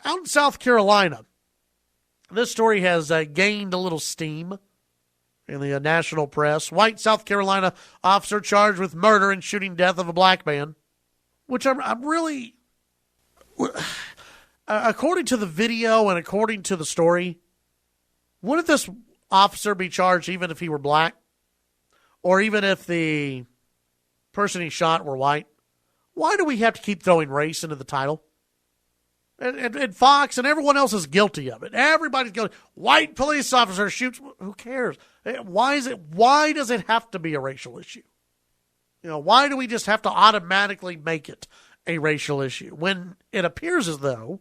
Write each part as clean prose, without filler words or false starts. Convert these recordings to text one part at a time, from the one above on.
Out in South Carolina, this story has gained a little steam in the national press. White South Carolina officer charged with murder and shooting death of a black man, which I'm really, according to the video and according to the story, wouldn't this officer be charged even if he were black? Or even if the person he shot were white? Why do we have to keep throwing race into the title? And Fox and everyone else is guilty of it. Everybody's guilty. White police officer shoots. Who cares? Why does it have to be a racial issue? Why do we just have to automatically make it a racial issue when it appears as though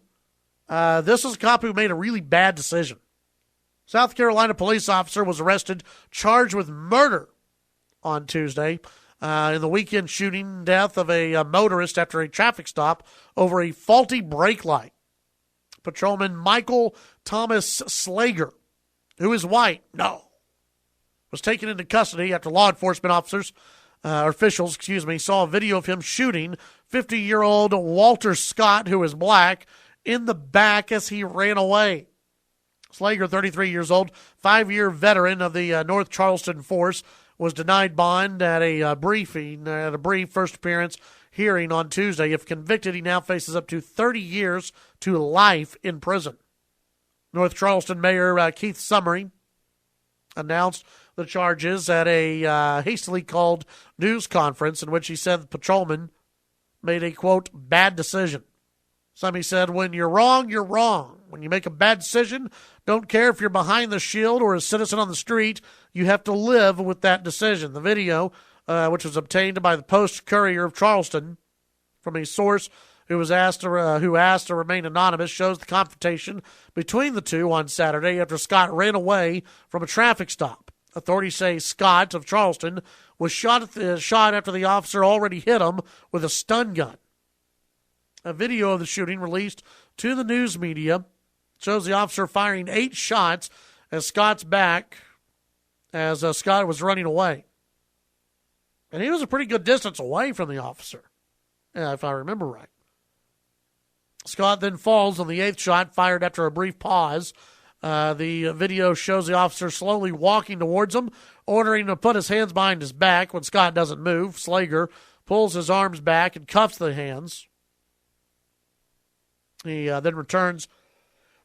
this is a cop who made a really bad decision? South Carolina police officer was arrested, charged with murder on Tuesday in the weekend shooting death of a motorist after a traffic stop over a faulty brake light. Patrolman Michael Thomas Slager, who is white, was taken into custody after law enforcement officials saw a video of him shooting 50-year-old Walter Scott, who is black, in the back as he ran away. Slager, 33 years old, 5-year veteran of the North Charleston force, was denied bond at a brief first appearance hearing on Tuesday. If convicted, he now faces up to 30 years to life in prison. North Charleston Mayor Keith Summery announced the charges at a hastily called news conference in which he said the patrolman made a, quote, bad decision. Summery said, when you're wrong, you're wrong. When you make a bad decision, don't care if you're behind the shield or a citizen on the street, you have to live with that decision. The video, which was obtained by the Post-Courier of Charleston from a source who asked to remain anonymous, shows the confrontation between the two on Saturday after Scott ran away from a traffic stop. Authorities say Scott of Charleston was shot after the officer already hit him with a stun gun. A video of the shooting released to the news media shows the officer firing 8 shots at Scott's back as Scott was running away. And he was a pretty good distance away from the officer, if I remember right. Scott then falls on the 8th shot, fired after a brief pause. The video shows the officer slowly walking towards him, ordering him to put his hands behind his back. When Scott doesn't move, Slager pulls his arms back and cuffs the hands. He then returns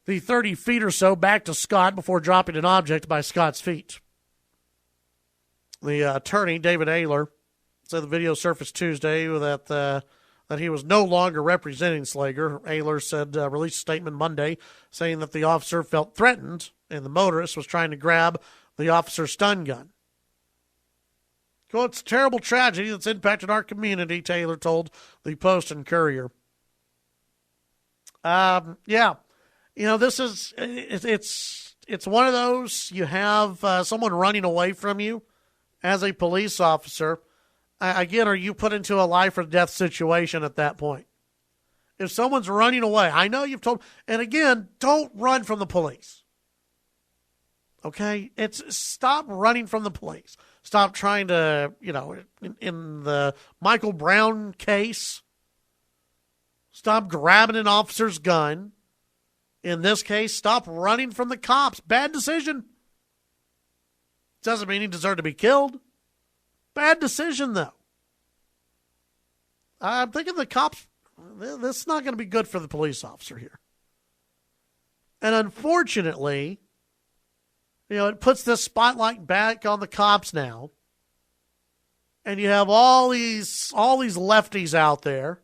the 30 feet or so back to Scott before dropping an object by Scott's feet. The attorney, David Ayler, said the video surfaced Tuesday that he was no longer representing Slager. Ayler said released a statement Monday saying that the officer felt threatened and the motorist was trying to grab the officer's stun gun. "Well, it's a terrible tragedy that's impacted our community," Taylor told the Post and Courier. This is it's one of those, you have someone running away from you as a police officer. Again, are you put into a life or death situation at that point? If someone's running away, I know you've told, and again, don't run from the police. Okay? Stop running from the police. Stop trying to, in the Michael Brown case, stop grabbing an officer's gun. In this case, stop running from the cops. Bad decision. Doesn't mean he deserved to be killed. Bad decision, though. I'm thinking the cops, this is not going to be good for the police officer here. And unfortunately, it puts this spotlight back on the cops now. And you have all these lefties out there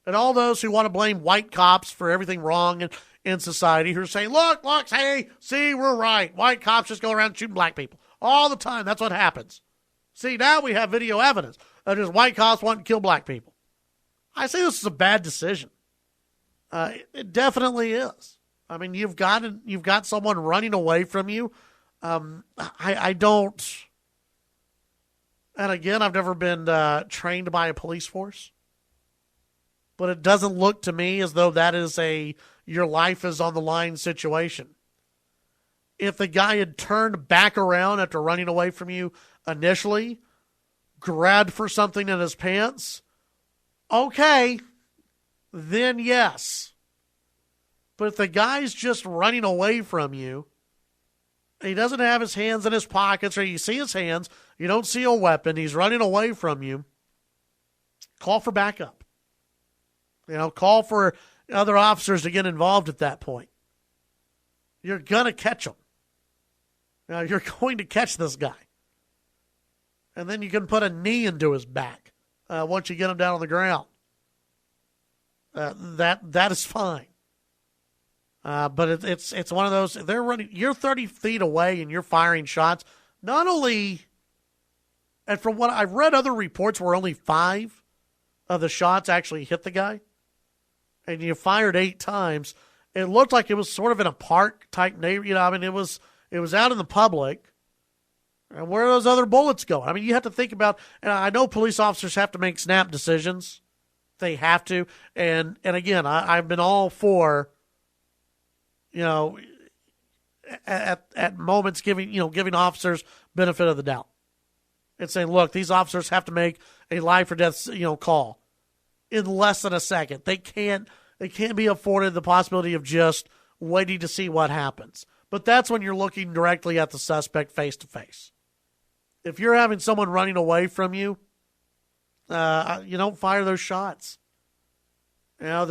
and all those who want to blame white cops for everything wrong in society, who are saying, look, hey, see, we're right. White cops just go around shooting black people all the time. That's what happens. See, now we have video evidence of just white cops wanting to kill black people. I say this is a bad decision. It definitely is. I mean, you've got someone running away from you. I don't. And again, I've never been trained by a police force, but it doesn't look to me as though that is your life is on the line situation. If the guy had turned back around after running away from you initially, grabbed for something in his pants, okay, then yes. But if the guy's just running away from you, he doesn't have his hands in his pockets, or you see his hands, you don't see a weapon, he's running away from you, call for backup. Call for other officers to get involved at that point. You're going to catch him. You're going to catch this guy. And then you can put a knee into his back once you get him down on the ground. That is fine. But it's one of those, they're running, you're 30 feet away and you're firing shots. Not only, and from what I've read other reports where only 5 of the shots actually hit the guy, and you fired 8 times, it looked like it was sort of in a park type neighborhood. It was out in the public. And where are those other bullets going? You have to think about, and I know police officers have to make snap decisions. They have to. And again, I've been all for, at moments giving officers benefit of the doubt. And saying, look, these officers have to make a life or death, call in less than a second. They can't be afforded the possibility of just waiting to see what happens. But that's when you're looking directly at the suspect face to face. If you're having someone running away from you, you don't fire those shots. And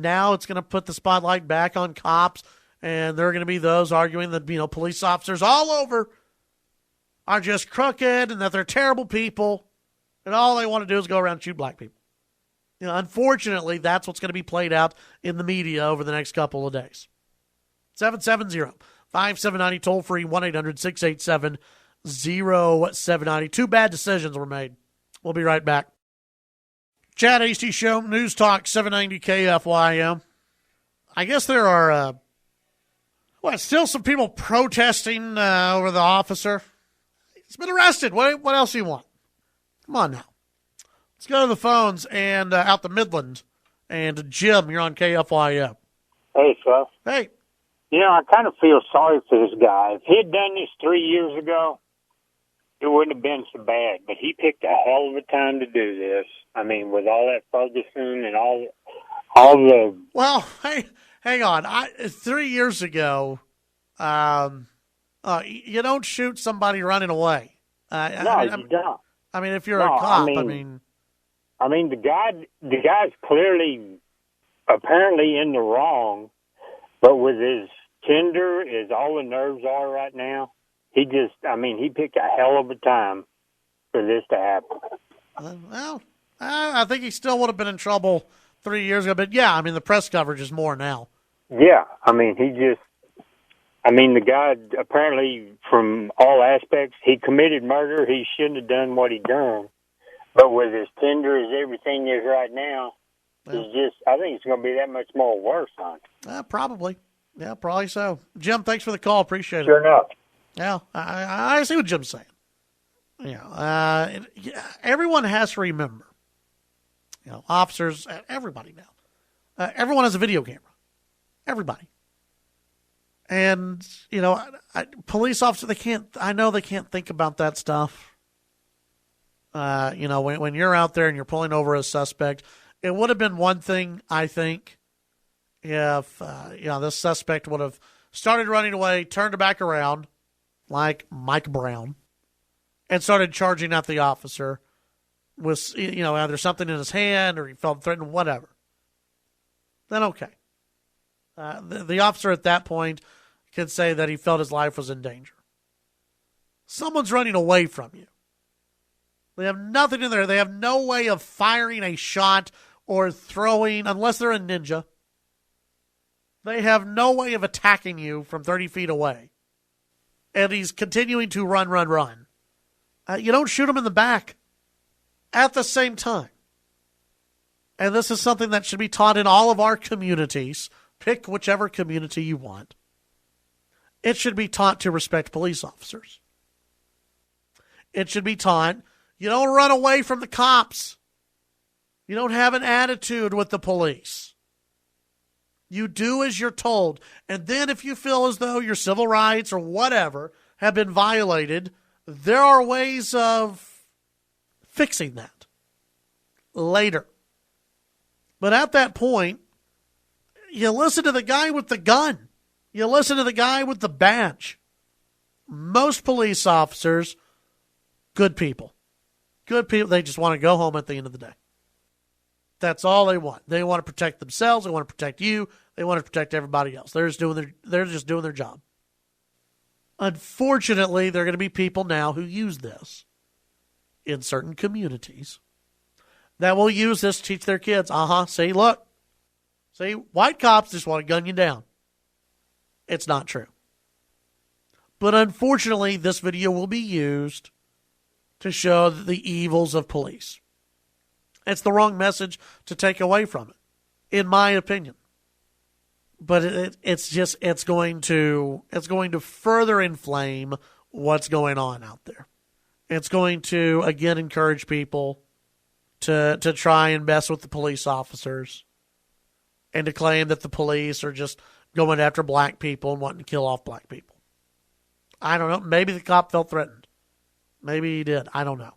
now it's going to put the spotlight back on cops, and there are going to be those arguing that police officers all over are just crooked and that they're terrible people, and all they want to do is go around and shoot black people. Unfortunately, that's what's going to be played out in the media over the next couple of days. 770-5790, toll free, 1-800-687-0790. 2 bad decisions were made. We'll be right back. Chad Hasty Show, News Talk 790 KFYO. I guess there are still some people protesting over the officer. He's been arrested. What else do you want? Come on now. Let's go to the phones and out the Midland. And Jim, you're on KFYO. Hey, Seth. Hey. I kind of feel sorry for this guy. If he had done this 3 years ago, it wouldn't have been so bad. But he picked a hell of a time to do this. With all that Ferguson and all the... Well, hey, hang on. 3 years ago, you don't shoot somebody running away. No, you don't. If you're a cop, the guy's clearly, apparently in the wrong, but with his tender as all the nerves are right now, he picked a hell of a time for this to happen. I think he still would have been in trouble 3 years ago, but yeah, the press coverage is more now. Yeah, the guy apparently, from all aspects, he committed murder. He shouldn't have done what he done. But with as tender as everything is right now, I think it's going to be that much more worse on it. Probably. Yeah, probably so. Jim, thanks for the call. Appreciate it. Sure enough. Yeah, I see what Jim's saying. Everyone has to remember, officers, everybody now. Everyone has a video camera. Everybody. And, police officers, they can't think about that stuff. When you're out there and you're pulling over a suspect, it would have been one thing, I think, if, this suspect would have started running away, turned back around, like Mike Brown, and started charging at the officer with, either something in his hand or he felt threatened, whatever. Then okay. The officer at that point could say that he felt his life was in danger. Someone's running away from you. They have nothing in there. They have no way of firing a shot or throwing, unless they're a ninja. They have no way of attacking you from 30 feet away. And he's continuing to run. You don't shoot him in the back at the same time. And this is something that should be taught in all of our communities. Pick whichever community you want. It should be taught to respect police officers. It should be taught, you don't run away from the cops. You don't have an attitude with the police. You do as you're told. And then if you feel as though your civil rights or whatever have been violated, there are ways of fixing that later. But at that point, you listen to the guy with the gun. You listen to the guy with the badge. Most police officers, good people. Good people. They just want to go home at the end of the day. That's all they want. They want to protect themselves. They want to protect you. They want to protect everybody else. They're just doing their job. Unfortunately, there are going to be people now who use this in certain communities that will use this to teach their kids. See, look. See, white cops just want to gun you down. It's not true. But unfortunately, this video will be used to show the evils of police. It's the wrong message to take away from it, in my opinion. But it's going to further inflame what's going on out there. It's going to again encourage people to try and mess with the police officers and to claim that the police are just going after black people and wanting to kill off black people. I don't know. Maybe the cop felt threatened. Maybe he did. I don't know.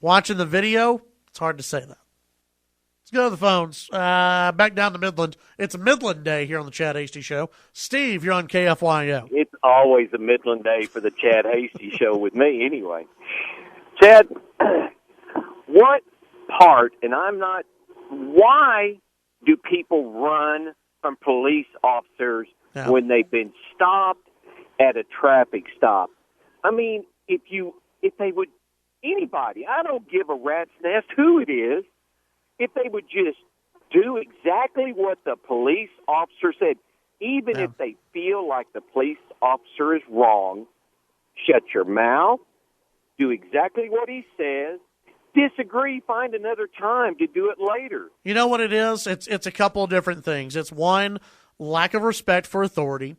Watching the video, it's hard to say that. Let's go to the phones. Back down to Midland. It's a Midland day here on the Chad Hasty Show. Steve, you're on KFYO. It's always a Midland day for the Chad Hasty Show with me anyway. Chad, what part, and why do people run from police officers when they've been stopped at a traffic stop? I mean, if they would, anybody, I don't give a rat's nest who it is, if they would just do exactly what the police officer said, even if they feel like the police officer is wrong, shut your mouth, do exactly what he says, disagree, find another time to do it later. You know what it is? It's a couple of different things. It's one, lack of respect for authority.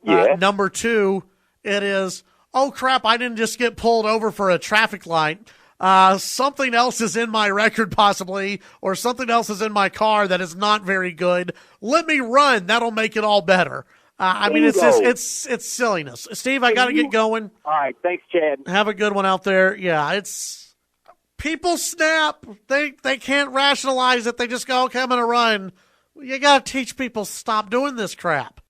Number two, it is, oh crap, I didn't just get pulled over for a traffic light. Something else is in my record possibly, or something else is in my car that is not very good. Let me run. That'll make it all better. I mean, it's silliness. Steve, I got to get going. All right. Thanks, Chad. Have a good one out there. Yeah, people snap. They can't rationalize it. They just go, okay, I'm going to run. You got to teach people, stop doing this crap.